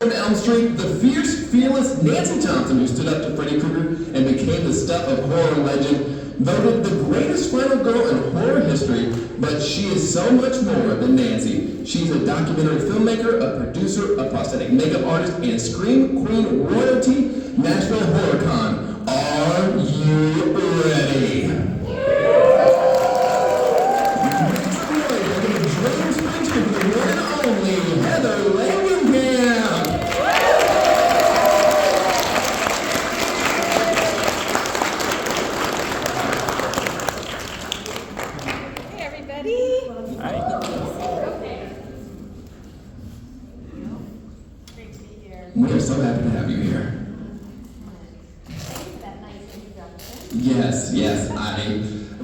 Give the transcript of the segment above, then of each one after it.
On Elm Street, the fierce, fearless Nancy Thompson, who stood up to Freddy Krueger and became the stuff of horror legend, voted the greatest final girl in horror history, but she is so much more than Nancy. She's a documentary filmmaker, a producer, a prosthetic makeup artist, and Scream Queen royalty, Nashville HorrorCon. Are you ready? We are so happy to have you here. That nice introduction. Yes.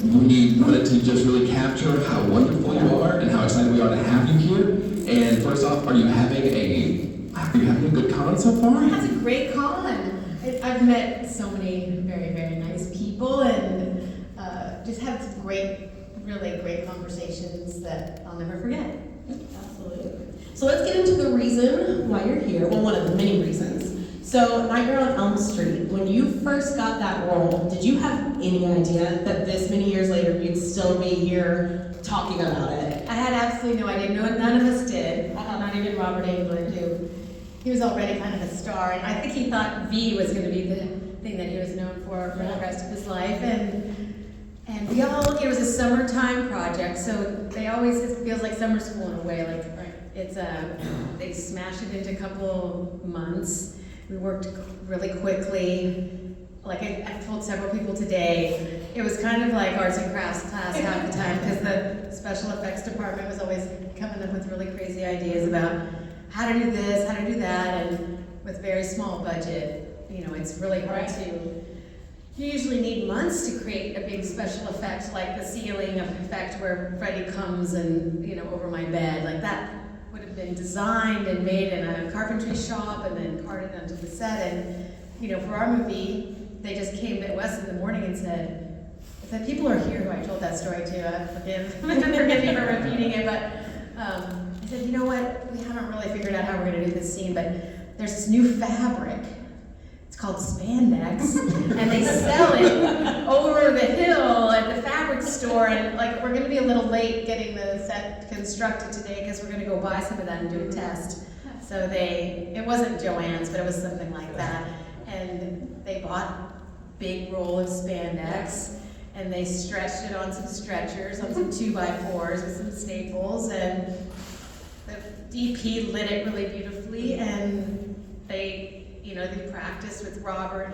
We wanted to just really capture how wonderful you are and how excited we are to have you here. And first off, are you having a good con so far? That's a great con. I've met so many very, very nice people and just had some really great conversations that I'll never forget. Absolutely. So let's get into the reason why you're here. Well, one of the many reasons. So, Nightmare on Elm Street, when you first got that role, did you have any idea that this many years later you'd still be here talking about it? I had absolutely no idea. No, none of us did. Not even Robert Englund, who he was already kind of a star, and I think he thought V was going to be the thing that he was known for the rest of his life. And we all, it was a summertime project, so it feels like summer school in a way. Like it's they smashed it into a couple months. We worked really quickly. Like I've told several people today, it was kind of like arts and crafts class half the time because the special effects department was always coming up with really crazy ideas about how to do this, how to do that, and with very small budget, it's really hard to. You usually need months to create a big special effect, like the ceiling effect where Freddy comes and over my bed, like that would have been designed and made in a carpentry shop and then carted onto the set. And for our movie, they just came to us in the morning and said, if the people are here who I told that story to, forgive me for repeating it, but I said, you know what, we haven't really figured out how we're gonna do this scene, but there's this new fabric. It's called spandex, and they sell it over the hill at the fabric store, and we're gonna be a little late getting the set constructed today because we're gonna go buy some of that and do a test. So it wasn't Joann's, but it was something like that. And they bought a big roll of spandex, and they stretched it on some stretchers, on some 2x4s with some staples, and the DP lit it really beautifully, and they practiced with Robert,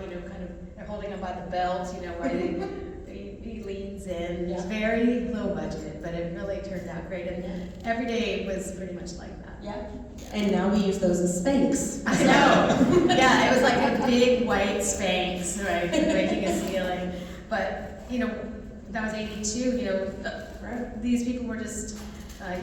they're holding him by the belt, where he leans in. It's very low budget, but it really turned out great, and every day was pretty much like that. Yeah. And now we use those as Spanx. I know. Yeah, it was like a big white Spanx, right, breaking a ceiling. But, that was 82, these people were just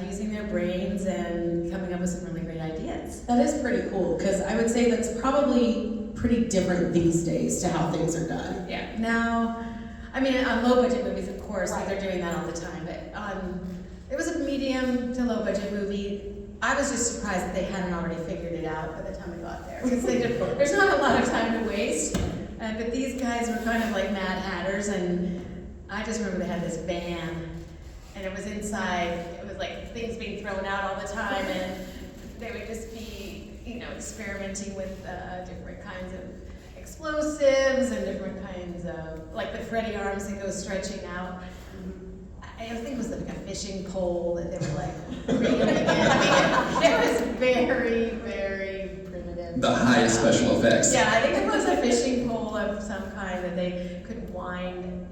using their brains and coming up with some really great ideas. That is pretty cool, because I would say that's probably pretty different these days to how things are done. Yeah. Now, on low budget movies, of course, they're doing that all the time, but it was a medium to low budget movie. I was just surprised that they hadn't already figured it out by the time we got there, because there's not a lot of time to waste. But these guys were kind of like Mad Hatters, and I just remember they had this van, and it was inside. It was like things being thrown out all the time, and they would just be, experimenting with different kinds of explosives and different kinds of, like the Freddy arms that go stretching out. I think it was like a fishing pole that they were reeling in. It was very, very primitive. The highest special effects. Yeah, I think it was a fishing pole of some kind that they could wind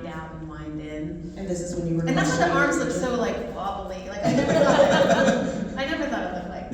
out and wind in. And this is when you were. And that's why the arms look so wobbly. I never thought it looked like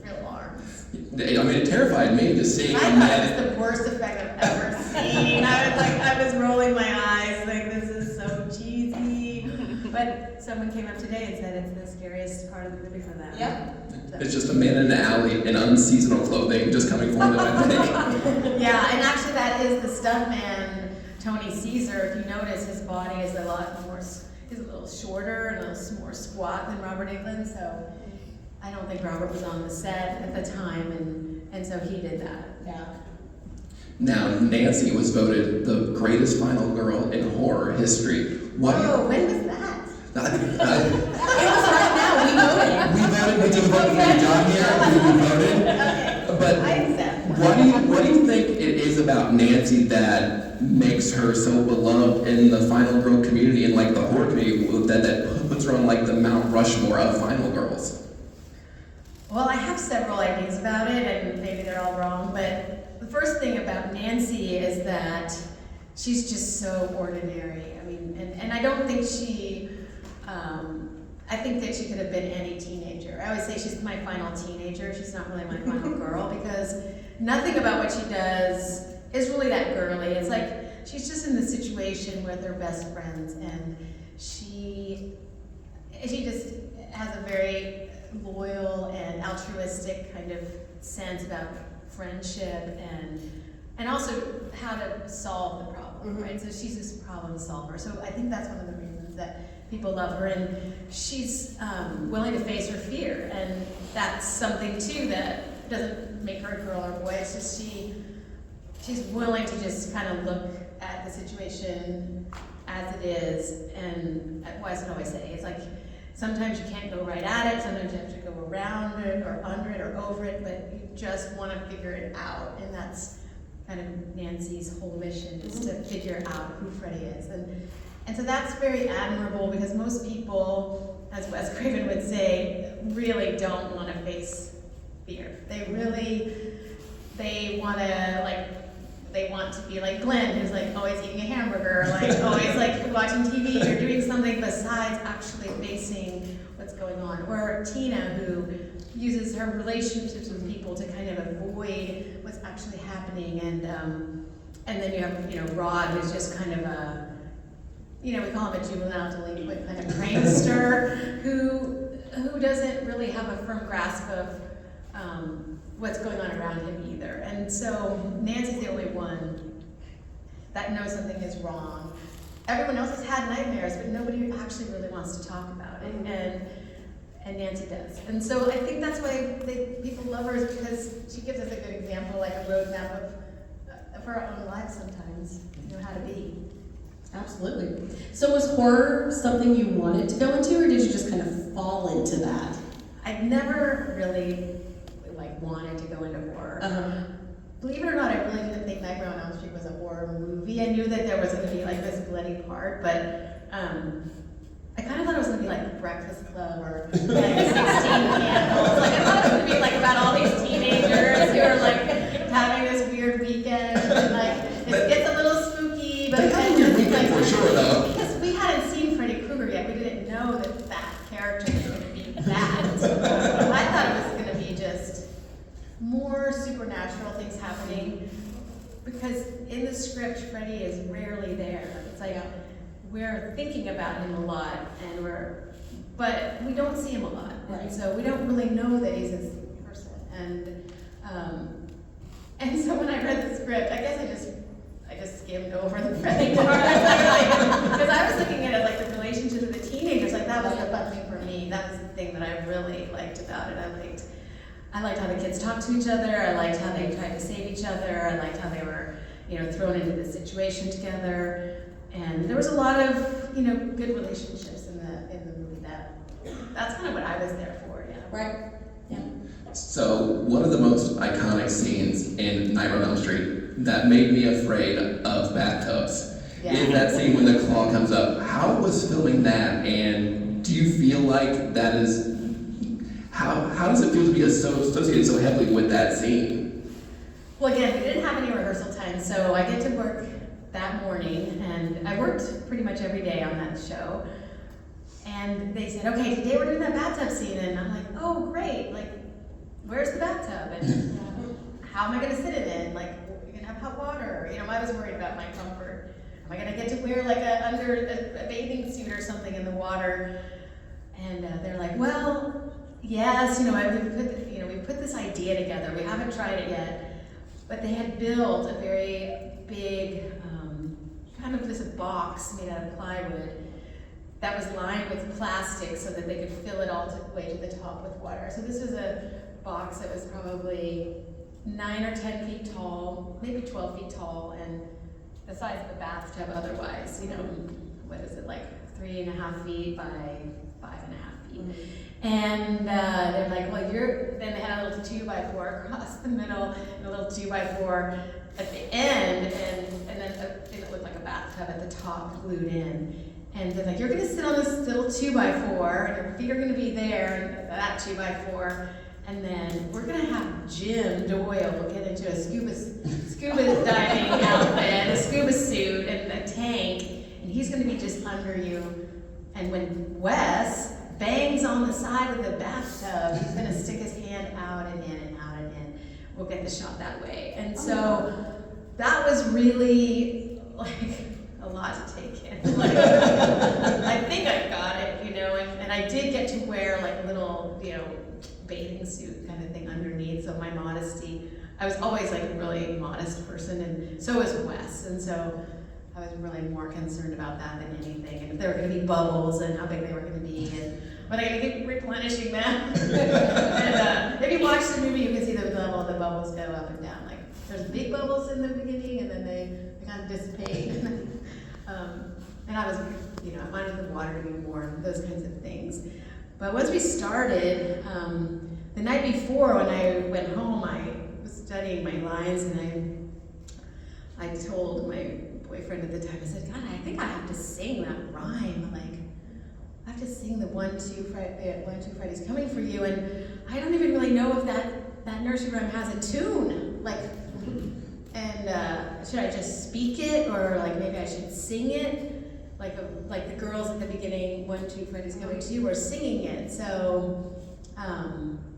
real arms. It terrified me just seeing. I thought it was the worst effect I've ever seen. I was rolling my eyes this is so cheesy. But someone came up today and said it's the scariest part of the movie for them. Yeah. So. It's just a man in an alley in unseasonal clothing just coming forward, I think. Yeah, and actually that is the stuntman, Tony Caesar. If you notice, his body is a lot more, he's a little shorter and a little more squat than Robert Englund, so I don't think Robert was on the set at the time, and so he did that. Yeah. Now, Nancy was voted the greatest final girl in horror history. What do you... Oh, when was that? It was right now. We voted. We did vote for the job here, we voted. Okay. But I accept. what do you think it is about Nancy that makes her so beloved in the final girl community and like the horror community that puts her on like the Mount Rushmore of final girls? Well, I have several ideas about it, and maybe they're all wrong, but the first thing about Nancy is that she's just so ordinary. I mean, and I don't think she, I think that she could have been any teenager. I always say she's my final teenager. She's not really my final girl because nothing about what she does is really that girly. It's like she's just in the situation with her best friends, and she just has a very loyal and altruistic kind of sense about friendship and also how to solve the problem, right? So she's this problem solver. So I think that's one of the reasons that people love her, and she's willing to face her fear, and that's something too that doesn't make her a girl or a boy. It's just she's willing to just kind of look at the situation as it is, and that's what I always say. It's like sometimes you can't go right at it, sometimes you have to go around it or under it or over it, but you just want to figure it out, and that's kind of Nancy's whole mission, is to figure out who Freddie is. And so that's very admirable because most people, as Wes Craven would say, really don't want to face fear. They want to be like Glenn, who's like always eating a hamburger, like always like watching TV or doing something besides actually facing what's going on. Or Tina, who uses her relationships with people to kind of avoid what's actually happening. And then you have, Rod, who's just kind of a, we call him a juvenile delinquent kind of prankster who doesn't really have a firm grasp of what's going on around him either. And so Nancy's the only one that knows something is wrong. Everyone else has had nightmares, but nobody actually really wants to talk about it. And Nancy does. And so I think that's why people love her, is because she gives us a good example, like a roadmap of our own lives sometimes, how to be. Absolutely. So was horror something you wanted to go into, or did you just kind of fall into that? I've never really wanted to go into horror. Believe it or not, I really didn't think Nightmare on Elm Street was a horror movie. I knew that there was going to be like this bloody part, but I kind of thought it was going to be like Breakfast Club or like 16 Candles. Like I thought it was going to be like about all these teenagers who are like having this weird weekend, and like it gets a little spooky, but then like for sure though. Because we hadn't seen Freddy Krueger yet, we didn't know that character was going to be that. I thought it was going to be just more supernatural things happening, because in the script, Freddy is rarely there. It's like we're thinking about him a lot, but we don't see him a lot, right? So we don't really know that he's this person. And so when I read the script, I guess I just skimmed over the Freddy part, because I was looking at it like the relationship with the teenagers. Like that was the fun thing for me. That was the thing that I really liked about it. I liked how the kids talked to each other. I liked how they tried to save each other. I liked how they were, thrown into the situation together. And there was a lot of, good relationships in the movie. That's kind of what I was there for, yeah. Right. Yeah. So one of the most iconic scenes in Nightmare on Elm Street that made me afraid of bathtubs is that scene when the claw comes up. How was filming that, and do you feel like that is... How does it feel to be associated so heavily with that scene? Well, again, we didn't have any rehearsal time, so I get to work that morning, and I worked pretty much every day on that show. And they said, okay, today we're doing that bathtub scene, and I'm like, oh, great, like, where's the bathtub? And how am I gonna sit in it? Like, are you gonna have hot water? I was worried about my comfort. Am I gonna get to wear like a bathing suit or something in the water? And they're like, well, yes, we put this idea together. We haven't tried it yet, but they had built a very big, kind of this box made out of plywood that was lined with plastic so that they could fill it all the way to the top with water. So this was a box that was probably 9 or 10 feet tall, maybe 12 feet tall, and the size of a bathtub otherwise, you know, what is it, like 3.5 feet by 5.5 feet. And they're like, well, then they had a little 2x4 across the middle, and a little 2x4 at the end, and then a thing that looked like a bathtub at the top glued in. And they're like, you're gonna sit on this little 2x4, and your feet are gonna be there, and that 2x4, and then we're gonna have Jim Doyle get into a scuba diving outfit, a scuba suit, and a tank, and he's gonna be just under you. And when Wes bangs on the side of the bathtub, he's gonna stick his hand out and in and out and in. We'll get the shot that way. And so that was really like a lot to take in. Like, I think I got it, you know, and I did get to wear like little, you know, bathing suit kind of thing underneath, so my modesty, I was always like a really modest person, and so was Wes, and so I was really more concerned about that than anything, and if there were going to be bubbles and how big they were going to be, and when I keep replenishing them. And if you watch the movie, you can see the bubbles go up and down. Like there's big bubbles in the beginning, and then they kind of dissipate. And I was, you know, I wanted the water to be warm, those kinds of things. But once we started, the night before when I went home, I was studying my lines, and I told my boyfriend at the time, I said, God, I think I have to sing that rhyme. Like, I have to sing the 1, 2 Friday's coming for you, and I don't even really know if that nursery rhyme has a tune. Like, and should I just speak it, or like maybe I should sing it? Like the girls at the beginning, 1, 2 Friday's coming to you, were singing it. So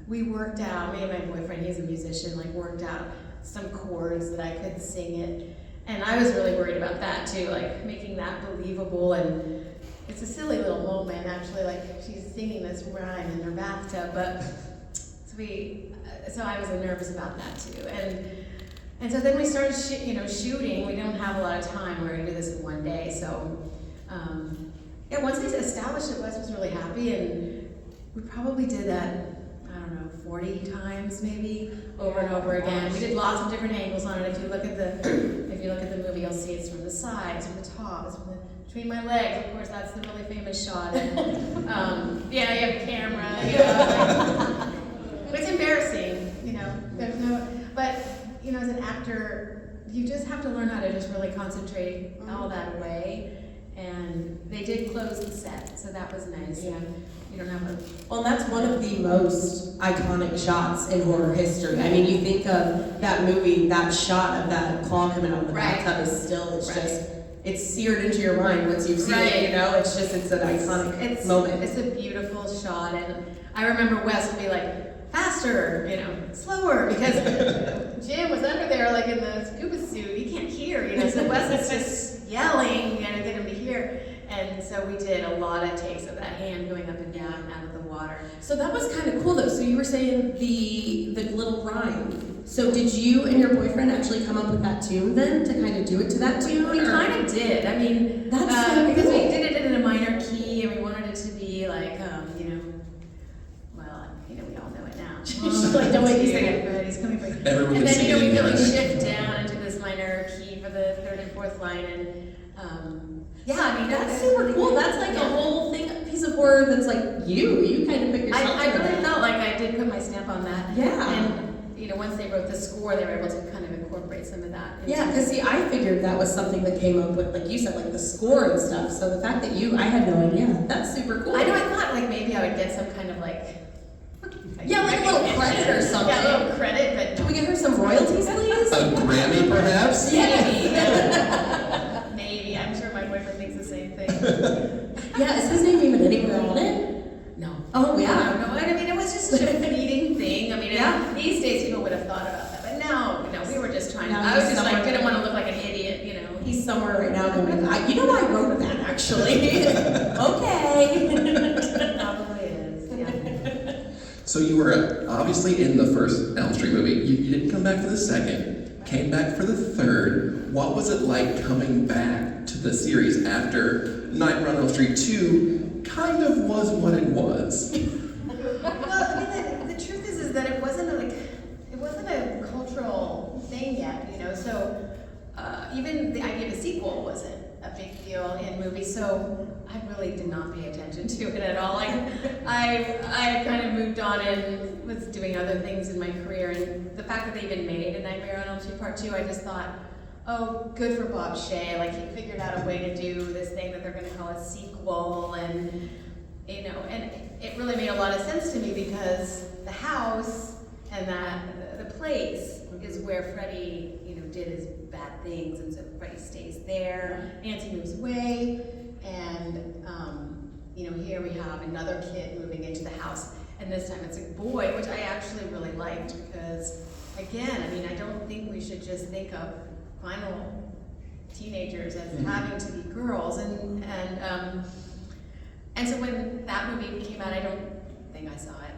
we worked out, me and my boyfriend, he's a musician, like worked out some chords that I could sing it. And I was really worried about that too, like making that believable. And it's a silly little moment, actually, like she's singing this rhyme in her bathtub, but so I was nervous about that too. And so then we started shooting. We don't have a lot of time. We're gonna do this in one day. So yeah, once we established it, Wes was really happy, and we probably did that, I don't know, 40 times maybe, over and over again. We did lots of different angles on it. If you look at the movie, you'll see it's from the sides, from the top, it's between my legs. Of course, that's the really famous shot. And, yeah, you have a camera. You know, like, it's embarrassing, you know. But you know, as an actor, you just have to learn how to just really concentrate all that away. And they did close the set, so that was nice. Yeah. You don't have a... Well, that's one of the most iconic shots in horror history. I mean, you think of that movie, that shot of that claw coming out of the bathtub is still, it's seared into your mind once you've seen it, you know? It's an iconic moment. It's a beautiful shot, and I remember Wes would be like, faster, you know, slower, because Jim was under there like in the scuba suit, he can't hear, you know, so Wes is just yelling, you know, to get him to hear. And so we did a lot of takes of that hand going up and down out of the water. So that was kind of cool though. So you were saying the little rhyme. So did you and your boyfriend actually come up with that tune then to kind of do it to that tune? We kind of did. I mean, that's so because cool. we did it in a minor key, and we wanted it to be like, you know, well, you know, we all know it now. Like, don't make me sing it. But he's coming for you. Everyone And can then, sing you know, we it really together. shift down into this minor key for the 3rd and 4th line, and yeah, I mean, That's super cool. That's like a whole thing, a piece of horror that's like you kind of put yourself I in really that. felt like I did put my stamp on that. Yeah. And, you know, once they wrote the score, they were able to kind of incorporate some of that. Yeah, because see, I figured that was something that came up with, like you said, like the score and stuff. So the fact that I had no idea. That's super cool. I know, I thought like maybe I would get some kind of like yeah, like a little credit or something. Yeah, a little credit, but Can we get her some royalties, please? A Grammy, perhaps? maybe. Maybe. I'm sure my boyfriend thinks the same thing. Yeah, is his name even anywhere on it? No. Oh, yeah. No, I mean, it was just such a fleeting thing. I mean, Yeah. these days people would have thought about that, but no, we were just trying to. No, I was he's just like, somewhere- didn't want to look like an idiot, you know. He's somewhere right now going, you know, I wrote that actually. Okay. Probably is. Yeah. So you were obviously in the first Elm Street movie. You didn't come back for the second, came back for the third. What was it like coming back to the series after Nightmare on Elm Street 2 kind of was what it was? Well, I mean, the truth is that it wasn't a cultural saying yet, so even the idea of a sequel wasn't a big deal in movies, so I really did not pay attention to it at all. I kind of moved on and was doing other things in my career, and the fact that they even made a Nightmare on Elm Street Part 2, I just thought, oh, good for Bob Shea, he figured out a way to do this thing that they're going to call a sequel, and and it really made a lot of sense to me because the house and the place is where Freddie, did his bad things, and so Freddie stays there. Nancy moves away, and here we have another kid moving into the house, and this time it's a boy, which I actually really liked because, again, I don't think we should just think of final teenagers as having to be girls, and so when that movie came out, I don't think I saw it.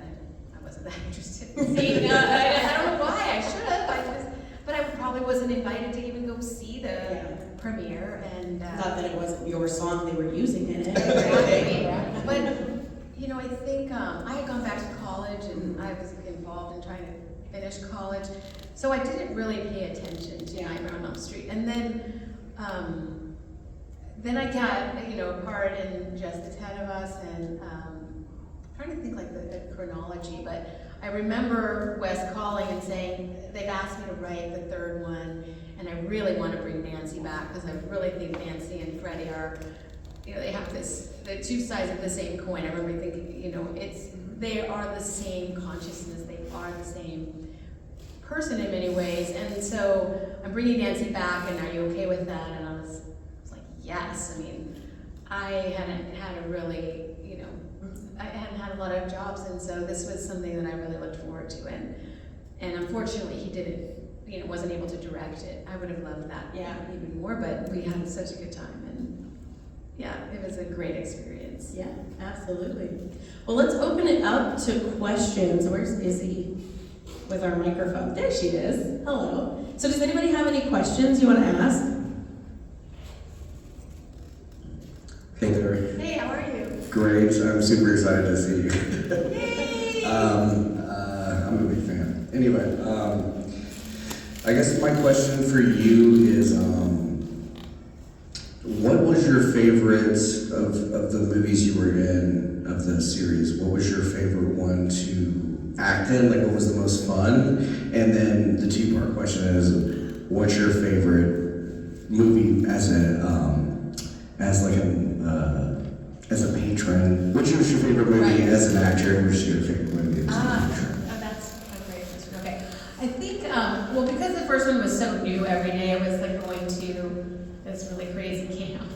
I wasn't that interested in seeing it. I don't know why. I should have. But I probably wasn't invited to even go see the premiere. And not that it wasn't your song they were using in it. Exactly. But I think I had gone back to college, and I was involved in trying to finish college, so I didn't really pay attention to Nightmare on Elm Street. And then I got a part in Just the 10 of Us, and I'm trying to think the chronology, but I remember Wes calling and saying, they've asked me to write the third one, and I really want to bring Nancy back because I really think Nancy and Freddie are, they have the two sides of the same coin. I remember thinking, they are the same consciousness, they are the same person in many ways, and so I'm bringing Nancy back, and are you okay with that? And I was like, yes. I hadn't had I hadn't had a lot of jobs, and so this was something that I really looked forward to, and unfortunately he didn't, wasn't able to direct it. I would have loved that even more, but we had such a good time, and it was a great experience. Yeah, absolutely. Well, let's open it up to questions. Where's Izzy with our microphone? There she is. Hello. So does anybody have any questions you want to ask? Hey there. Hey, how are you? Great. I'm super excited to see you. Yay! I'm a big fan. Anyway, I guess my question for you is, what was your favorite of the movies you were in of the series? What was your favorite one to act in? What was the most fun? And then the two-part question is, what's your favorite movie as a patron? Which was your favorite movie as an actor? Which is your favorite movie as an patron? That's a great question. Okay. I think, because the first one was so new every day, I was going to this really crazy camp.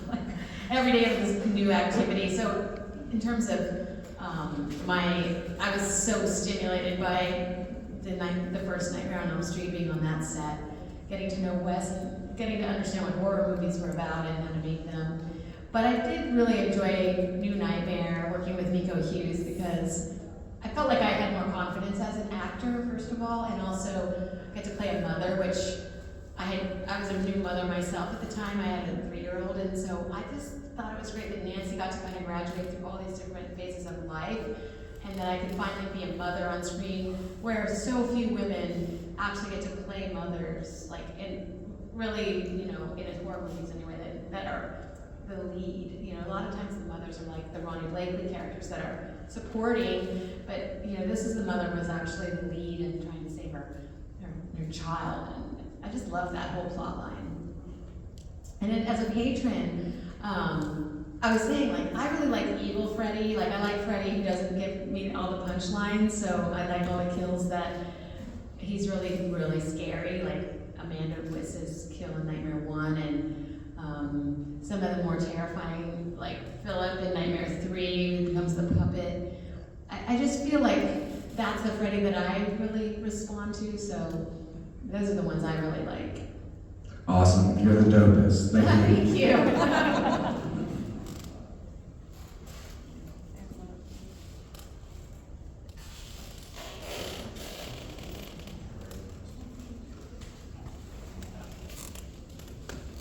Every day it was a new activity. So in terms of I was so stimulated by the first Nightmare on Elm Street, being on that set, getting to know Wes and getting to understand what horror movies were about and how to make them. But I did really enjoy New Nightmare, working with Nico Hughes, because I felt like I had more confidence as an actor, first of all, and also I got to play a mother, which I was a new mother myself at the time. I had a 3-year-old, and so I just thought it was great that Nancy got to kind of graduate through all these different phases of life, and that I could finally be a mother on screen, where so few women actually get to play mothers, in really, in horror movies anyway, that are the lead. A lot of times the mothers are like the Ronnie Blakely characters that are supporting, but this is the mother who was actually the lead and trying to save her child, and I just love that whole plot line. And then as a patron, I was saying, I really like evil Freddy. I like Freddy who doesn't give me all the punchlines, so I like all the kills that he's really, really scary, like Amanda Wiss's kill in Nightmare 1, and some of the more terrifying, like Philip in Nightmare 3, who becomes the puppet. I just feel like that's the Freddy that I really respond to, so those are the ones I really like. Awesome. You're the dopest. Thank you. Thank you.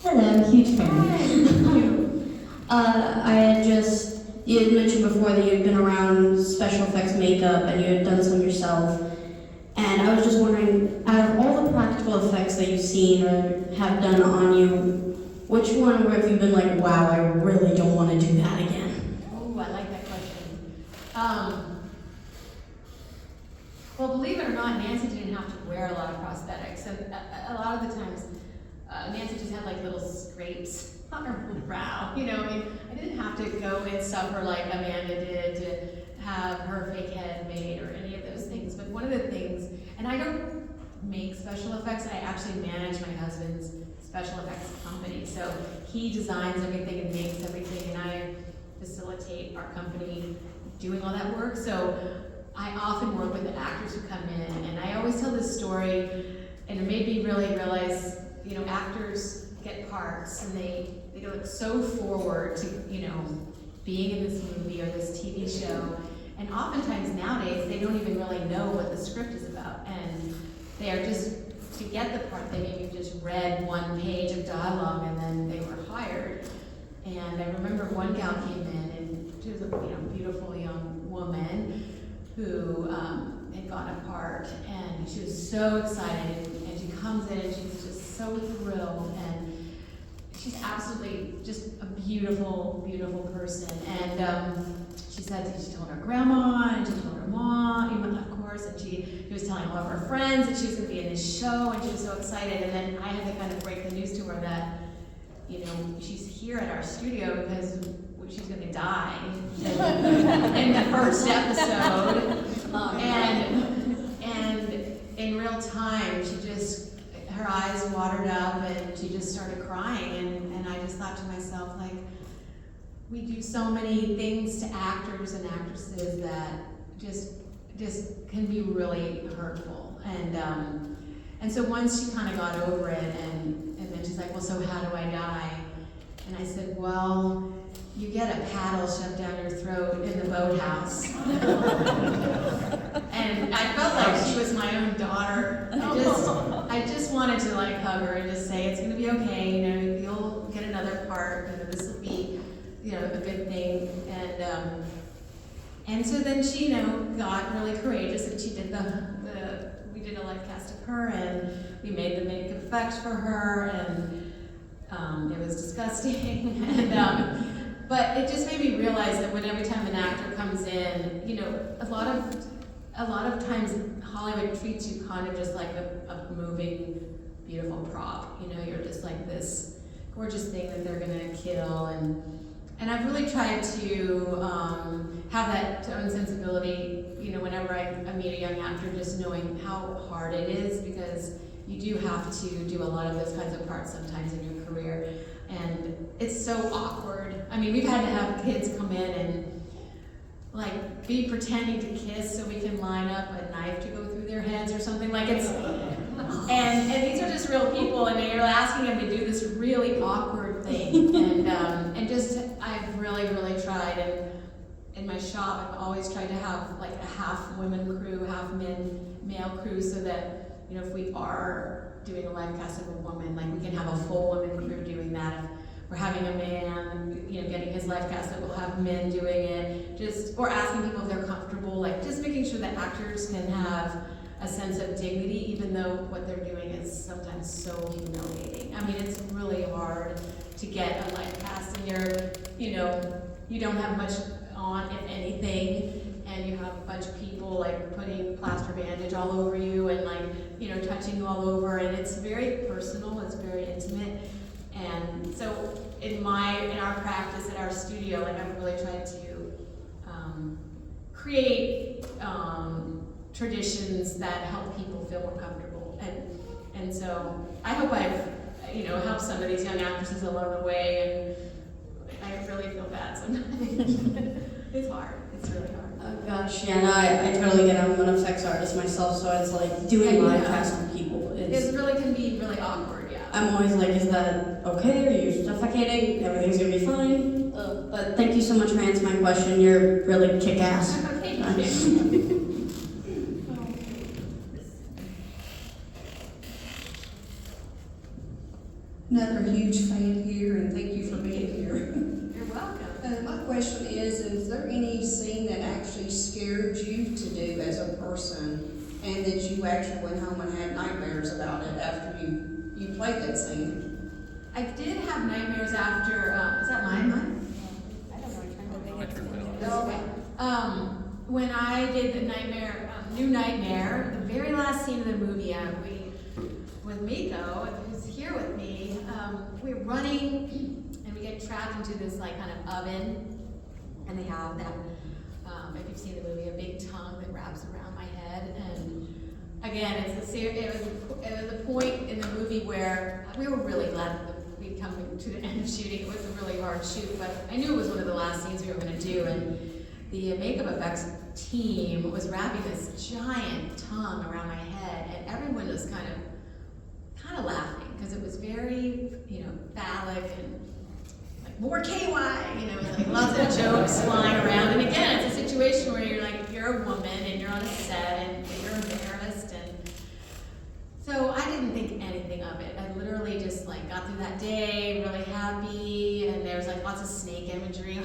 Hello, huge fan. You had mentioned before that you had been around special effects makeup and you had done some yourself. And I was just wondering, out of all the practical effects that you've seen or have done on you, which one have you been like, wow, I really don't want to do that again? Oh, I like that question. Well, believe it or not, Nancy didn't have to wear a lot of prosthetics. And a lot of the times, Nancy just had like little scrapes on her brow. You know, I mean, I didn't have to go and suffer like Amanda did to have her fake head made or any of those things. But one of the things, and I don't make special effects, I actually manage my husband's special effects company. So he designs everything and makes everything, and I facilitate our company doing all that work. So I often work with the actors who come in, and I always tell this story, and it made me really realize, you know, actors get parts, and they look so forward to, you know, being in this movie or this TV show, and oftentimes nowadays they don't even really know what the script is about, and they are just, to get the part, they maybe just read one page of dialogue and then they were hired. And I remember one gal came in, and she was a, you know, beautiful young woman who had gotten a part, and she was so excited, and she comes in and she's just so thrilled, and she's absolutely just a beautiful, beautiful person. And she said, she told her grandma, and she told her mom, of course, and she was telling all of her friends that she was going to be in this show, and she was so excited. And then I had to kind of break the news to her that, you know, she's here at our studio because she's going to die in the first episode. And in real time, she just, her eyes watered up and she just started crying. And I just thought to myself, like, we do so many things to actors and actresses that just can be really hurtful. And so once she kind of got over it, and then she's like, well, so how do I die? And I said, well, you get a paddle shoved down your throat in the boathouse. And I felt like she was my own daughter. I just wanted to like hug her and just say, it's gonna be okay, you know, you'll get another part, you know, this will be, you know, a good thing. And so then she, you know, got really courageous, and she did we did a live cast of her, and we made the makeup effects for her, and it was disgusting. But it just made me realize that when every time an actor comes in, you know, a lot of times Hollywood treats you kind of just like a moving, beautiful prop. You know, you're just like this gorgeous thing that they're gonna kill, and I've really tried to have that own sensibility, you know, whenever I meet a young actor, just knowing how hard it is, because you do have to do a lot of those kinds of parts sometimes in your career. And it's so awkward. I mean, we've had to have kids come in and like be pretending to kiss so we can line up a knife to go through their heads or something. Like it's, and these are just real people, and you're asking them to do this really awkward thing. And just, I've really, really tried. And in my shop, I've always tried to have like a half women crew, half male crew, so that, you know, if we are doing a live cast of a woman, like we can have a full women crew doing that. If we're having a man, you know, getting his live cast, that we'll have men doing it. Just, or asking people if they're comfortable, like just making sure that actors can have a sense of dignity, even though what they're doing is sometimes so humiliating. I mean, it's really hard to get a live cast, and you're, you know, you don't have much on, if anything, and you have a bunch of people like putting plaster bandage all over you and like, you know, touching you all over, and it's very personal, it's very intimate. And so in our practice at our studio, like I've really tried to create traditions that help people feel more comfortable. And so I hope I've, you know, helped some of these young actresses along the way, and I really feel bad sometimes. It's hard. It's really hard. Oh gosh, yeah, no, I totally get it. I'm an effects artist myself, so it's like doing live casts on people. It really can be really awkward, yeah. I'm always like, is that okay? Are you suffocating? Everything's gonna be fine. But thank you so much for answering my question. You're really kick-ass. Thank you. Another huge fan here, and thank you for being here. You're welcome. My question is there any scene that actually scared you to do as a person, and that you actually went home and had nightmares about it after you played that scene. I did have nightmares after, is that mine? I don't know. I turned mine on. Oh, okay. When I did the Nightmare, New Nightmare, the very last scene of the movie, with Miko, who's here with me, we're running and we get trapped into this like kind of oven, and they have that, if you've seen the movie, a big tongue that wraps around my head. And again, it was a point in the movie where we were really glad that we'd come to the end of shooting. It was a really hard shoot, but I knew it was one of the last scenes we were going to do. And the makeup effects team was wrapping this giant tongue around my head, and everyone was kind of laughing because it was very, phallic and like more KY, like lots of jokes flying around. And again, it's a situation where you're a woman and you're on a set and you're embarrassed, and so I didn't think anything of it. I literally just got through that day really happy, and there was lots of snake imagery,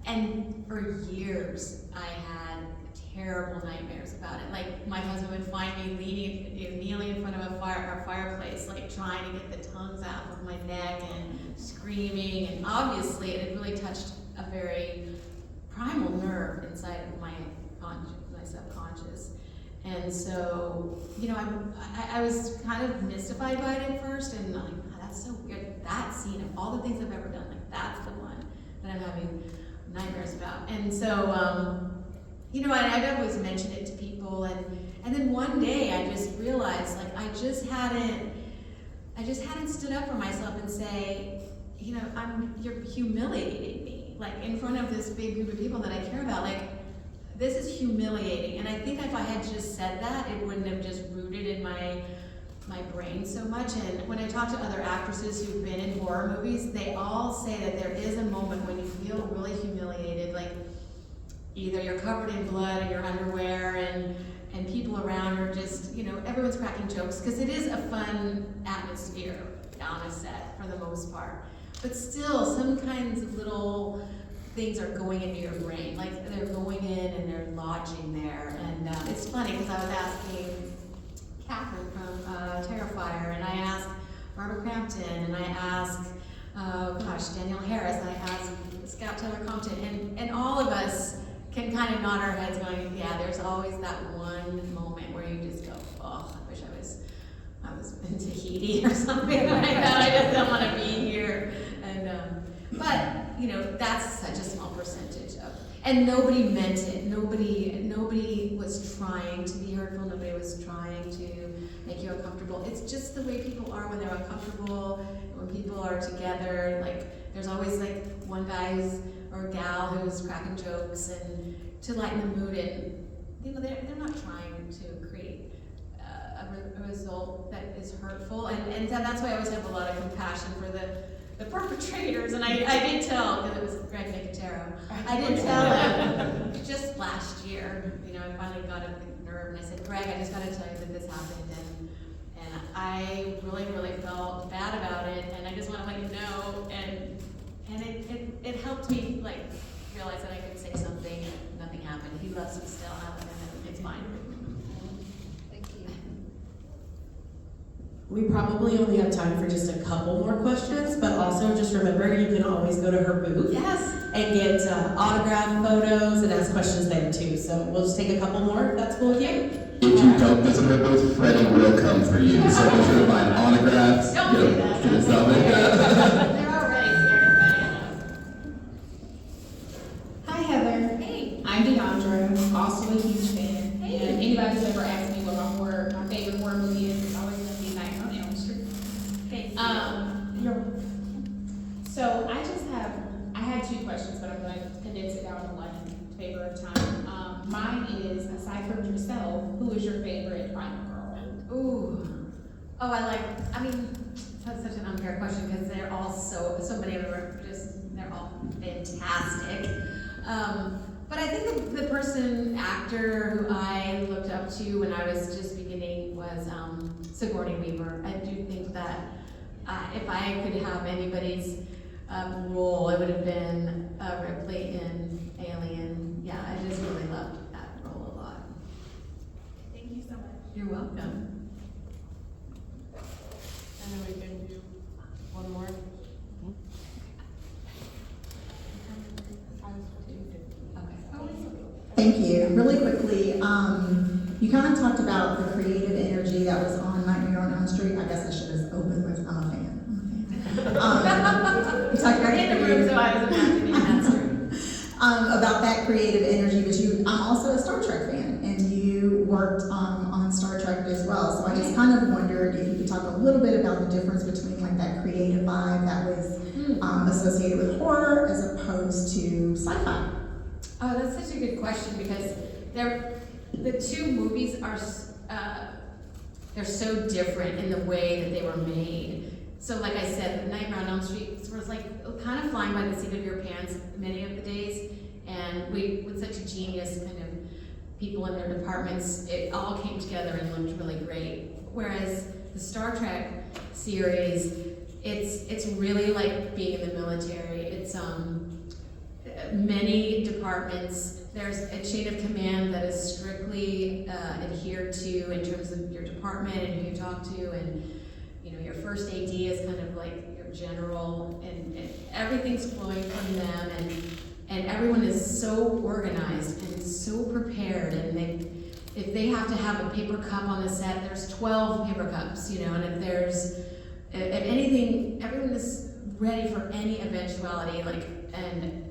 And for years, I had terrible nightmares about it. My husband would find me kneeling in front of our fireplace, trying to get the tongues out of my neck and screaming. And obviously, it had really touched a very primal nerve inside of my subconscious. And so, I was kind of mystified by it at first, and I'm like, wow, that's so weird. That scene of all the things I've ever done, that's the one that I'm having nightmares about. And so, I'd always mentioned it to people, and then one day I just realized, I just hadn't stood up for myself and say, you're humiliating me, in front of this big group of people that I care about, this is humiliating. And I think if I had just said that, it wouldn't have just rooted in my brain so much. And when I talk to other actresses who've been in horror movies, they all say that there is a moment when you feel really humiliated, either you're covered in blood in your underwear and people around are just, everyone's cracking jokes, because it is a fun atmosphere on a set for the most part. But still, some kinds of little things are going into your brain, they're going in and they're lodging there. And it's funny, because I was asking Catherine from Terrifier, and I asked Barbara Crampton, and I asked, Danielle Harris, and I asked Scout Taylor Compton, and all of us can kind of nod our heads going, yeah, there's always that one moment where you just go, oh, I wish I was in Tahiti or something like that. I just don't want to be here. And but that's such a small percentage of, and nobody meant it. Nobody was trying to be hurtful. Nobody was trying to make you uncomfortable. It's just the way people are when they're uncomfortable, when people are together. There's always one guy or gal who's cracking jokes and to lighten the mood, and they're not trying to create a result that is hurtful, and that's why I always have a lot of compassion for the perpetrators. And I did tell, because it was Greg Nicotero, I did tell him just last year, I finally got up the nerve and I said, Greg, I just got to tell you that this happened, and I really, really felt bad about it, and I just want to let you know, and it helped me realize that I could say something and nothing happened. He loves me still, I love him, and it's fine. Thank you. We probably only have time for just a couple more questions, but also just remember, you can always go to her booth. Yes. And get autograph photos and ask questions there too. So we'll just take a couple more, if that's cool with you. If you don't visit her booth, Freddie will come for you. So be sure to find autographs. Don't do that. Get yourself in. They're already scared. Hi Heather. Hey. I'm Deandra, also a huge fan. Hey. And anybody who's ever asked me what my favorite horror movie is, it's always going to be Nightmare on Elm Street. Thank you. So I had two questions, but I'm going to condense it down to one in favor of time. Mine is, aside from yourself, who is your favorite final girl? Ooh. Oh, that's such an unfair question, because they're all so many of them are they're all fantastic. But I think the actor who I looked up to when I was just beginning was Sigourney Weaver. I do think that if I could have anybody's role, it would have been Ripley in Alien. Yeah, I just really loved that role a lot. Thank you so much. You're welcome. Thank you. Really quickly, you kind of talked about the creative energy that was on Nightmare on Elm Street. I guess I should have opened with, I'm a fan. You talked about in the room, so I was imagining that's true. about that creative energy, but I'm also a Star Trek fan, and you worked on Star Trek as well. So I just kind of wondered if you could talk a little bit about the difference between like that creative vibe that was associated with horror as opposed to sci-fi. Oh, that's such a good question because the two movies are they're so different in the way that they were made. So like I said, The Nightmare on Elm Street was like kind of flying by the seat of your pants many of the days, and we with such a genius kind of people in their departments, it all came together and looked really great. Whereas the Star Trek series, it's really like being in the military. It's many departments. There's a chain of command that is strictly adhered to in terms of your department and who you talk to, and your first AD is kind of like your general, and everything's flowing from them, and everyone is so organized and so prepared, and if they have to have a paper cup on the set, there's 12 paper cups, and if anything, everyone is ready for any eventuality, and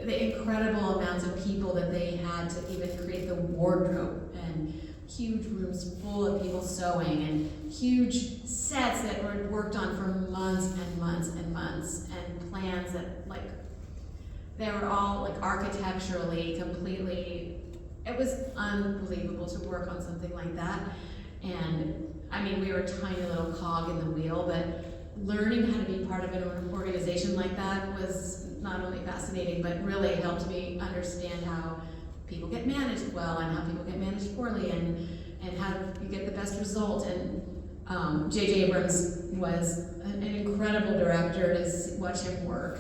the incredible amounts of people that they had to even create the wardrobe, and huge rooms full of people sewing, and huge sets that were worked on for months and months and months, and plans that they were all architecturally completely, it was unbelievable to work on something like that. And I mean, we were a tiny little cog in the wheel, but learning how to be part of an organization like that was not only fascinating, but really helped me understand how people get managed well and how people get managed poorly, and how you get the best result. And J.J. Abrams was an incredible director to watch him work.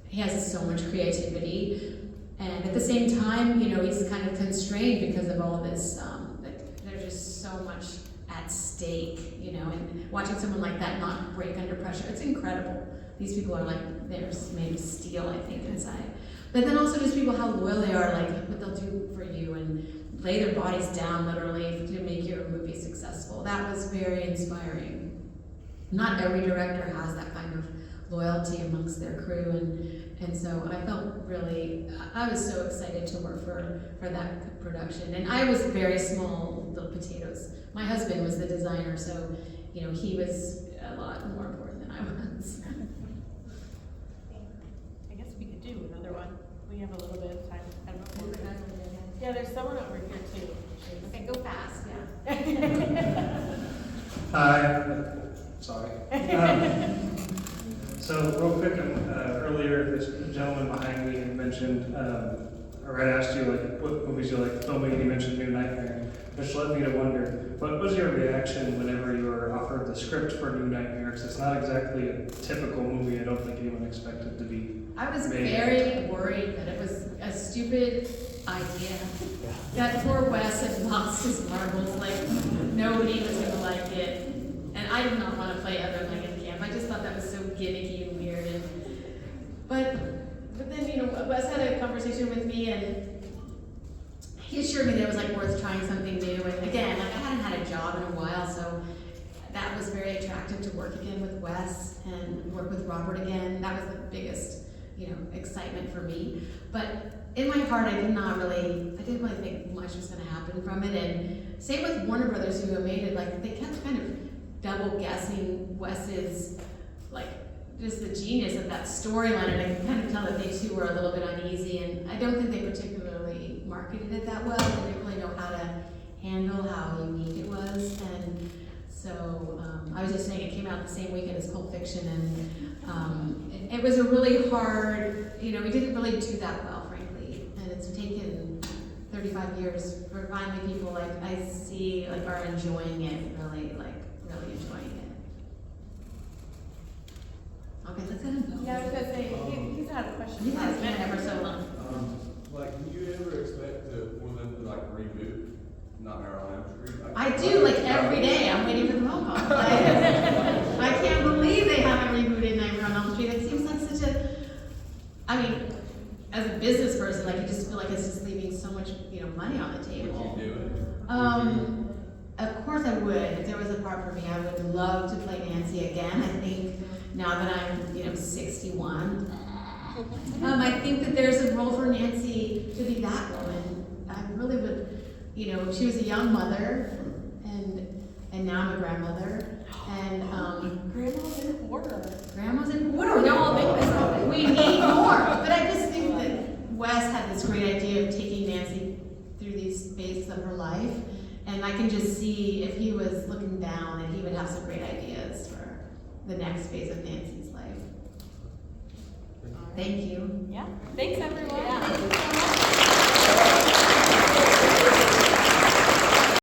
He has so much creativity, and at the same time, he's kind of constrained because of all this. There's just so much at stake, and watching someone like that not break under pressure, it's incredible. These people are they're made of steel, I think, inside. But then also just people, how loyal they are, what they'll do for you and lay their bodies down literally to make your movie successful. That was very inspiring. Not every director has that kind of loyalty amongst their crew, and so I I was so excited to work for that production. And I was very small, little potatoes. My husband was the designer, so he was a lot more important than I was. I guess we could do another one. We have a little bit of time. Yeah, there's someone over here too. Okay, go fast, yeah. Hi. Sorry. So real quick, earlier this gentleman behind me had mentioned, or I asked you what movies you like filming, and you mentioned New Nightmare, which led me to wonder, what was your reaction whenever you were offered the script for New Nightmare? Because it's not exactly a typical movie. I don't think anyone expected to be. I was made. very worried that it was a stupid idea. That poor Wes had lost his marbles, nobody was gonna like it. And I did not want to play other Langenkamp. I just thought that was so gimmicky and weird. But then, Wes had a conversation with me, and he assured me that it was worth trying something new. And again, I hadn't had a job in a while, so that was very attractive to work again with Wes and work with Robert again. That was the biggest, excitement for me. But in my heart, I didn't really think much was going to happen from it. And same with Warner Brothers, who made it. They kept kind of double guessing Wes's, just the genius of that storyline, and I can kind of tell that they too were a little bit uneasy, and I don't think they particularly marketed it that well. They didn't really know how to handle how unique it was, and so I was just saying it came out the same weekend as Pulp Fiction, and it was a really hard, we didn't really do that well, frankly, and it's taken 35 years for finally people I see are enjoying it, really enjoying it. Okay, let's let him go. Yeah, I was gonna say, he's had a question. He's had his hand ever so long. Do you ever expect for them to reboot Nightmare on Elm Street? I do, every day. I'm waiting for the phone call. I can't believe they haven't rebooted Nightmare on Elm Street. It seems like such a, as a business person, you just feel like it's just leaving so much money on the table. Would you do it? Of course I would. If there was a part for me, I would love to play Nancy again. I think now that I'm, 61, I think that there's a role for Nancy to be that woman. I really would, she was a young mother, and now I'm a grandmother, and Grandma's in horror. grandma's in order. We need more. But I just think that Wes had this great idea of taking Nancy through these phases of her life, and I can just see if he was looking down, and he would have some great ideas for the next phase of Nancy's life. Thank you. Yeah. Thanks, everyone. Yeah.